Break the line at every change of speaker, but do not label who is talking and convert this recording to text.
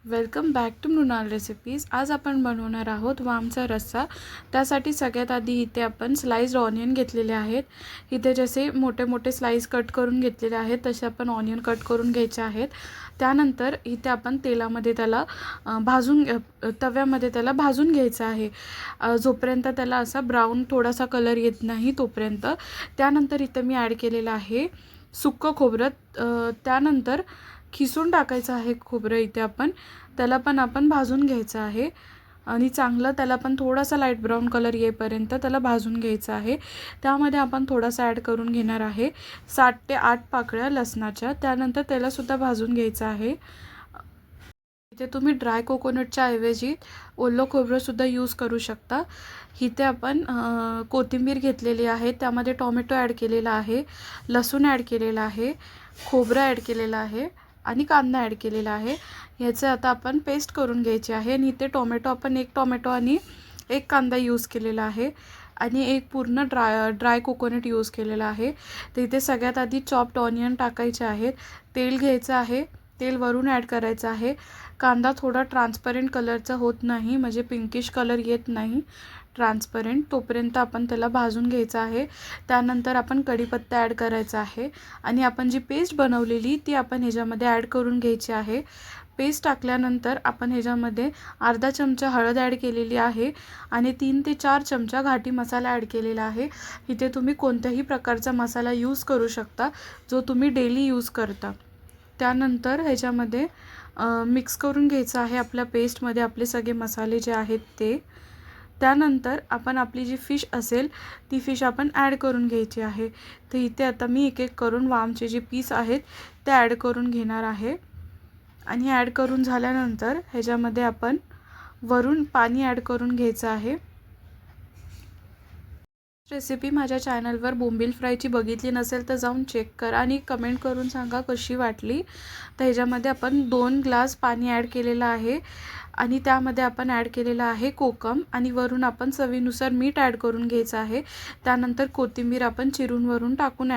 Welcome back to Mrunal recipes. आज आपण बनवणार आहोत वामचा रस्सा। त्यासाठी सगळ्यात आधी इथे आपण स्लाइस्ड ऑनियन घेतलेले आहेत। इथे जसे मोठे मोठे स्लाइस कट करून घेतलेले आहेत तसे आपण ऑनियन कट करून घ्यायचे आहेत। त्यानंतर इथे आपण तेलामध्ये त्याला तव्यामध्ये त्याला भाजून घ्यायचं आहे, जोपर्यंत त्याला असा ब्राऊन थोडासा कलर येत नाही तोपर्यंत। त्यानंतर इथे मी ॲड केलेलं आहे सुक्कं खोबरं। त्यानंतर खिसून टाकायचं आहे खोबरं। इथे आपण त्याला पण भाजून घ्यायचं आहे आणि चांगलं त्याला पण थोडासा लाईट ब्राऊन कलर येईपर्यंत त्याला भाजून घ्यायचं आहे। त्यामध्ये आपण थोडासा ॲड करून घेणार आहे 7 ते 8 पाकळ्या लसणाच्या। त्यानंतर त्याला सुद्धा भाजून घ्यायचं आहे। इथे तुम्ही ड्राय कोकोनटच्या ऐवजी ओलं खोबरं सुद्धा यूज करू शकता। इथे आपण कोथिंबीर घेतलेली आहे, त्यामध्ये टोमॅटो ॲड केलेला आहे, लसूण ॲड केलेला आहे, खोबरं ॲड केलेलं आहे आणि कांदा ॲड केलेला आहे। ह्याचं आता आपण पेस्ट करून घ्यायची आहे। आणि इथे टोमॅटो आपण 1 टोमॅटो आणि 1 कांदा यूज केलेला आहे आणि एक पूर्ण ड्राय कोकोनट यूज केलेला आहे। तर इथे सगळ्यात आधी चॉप्ड ऑनियन टाकायचे आहेत, तेल घ्यायचं आहे, तेल वरून ॲड करायचं आहे। कांदा थोडा ट्रान्सपरंट कलरचा होत नाही, म्हणजे पिंकिश कलर येत नाही ट्रान्सपरंट, तोपर्यंत आपण त्याला भाजून घ्यायचं आहे। त्यानंतर आपण कढीपत्ता ॲड करायचा आहे आणि आपण जी पेस्ट बनवलेली ती आपण ह्याच्यामध्ये ॲड करून घ्यायची आहे। पेस्ट टाकल्यानंतर आपण ह्याच्यामध्ये अर्धा चमचा हळद ॲड केलेली आहे आणि 3 ते 4 चमचा घाटी मसाला ॲड केलेला आहे। इथे तुम्ही कोणत्याही प्रकारचा मसाला यूज करू शकता जो तुम्ही डेली यूज करता। त्यानंतर ह्याच्यामध्ये मिक्स करून घ्यायचं आहे आपल्या पेस्टमध्ये आपले सगळे मसाले जे आहेत ते। त्यानंतर आपण आपली जी फिश असेल ती फिश आपण ॲड करून घ्यायची आहे। तर इथे आता मी एक एक करून वामचे जे पीस आहेत ते ॲड करून घेणार आहे आणि ॲड करून झाल्यानंतर ह्याच्यामध्ये आपण वरून पाणी ॲड करून घ्यायचं आहे। रेसिपी माझ्या चॅनलवर बोंबील फ्रायची बघितली नसेल तर जाऊन चेक करा आणि कमेंट करून सांगा कशी वाटली। तर ह्याच्यामध्ये आपण 2 ग्लास पाणी ॲड केलेलं आहे आणि त्यामध्ये आपण ॲड केलेला आहे कोकम आणि वरून आपण चवीनुसार मीठ ॲड करून घ्यायचं आहे। त्यानंतर कोथिंबीर आपण चिरून वरून टाकून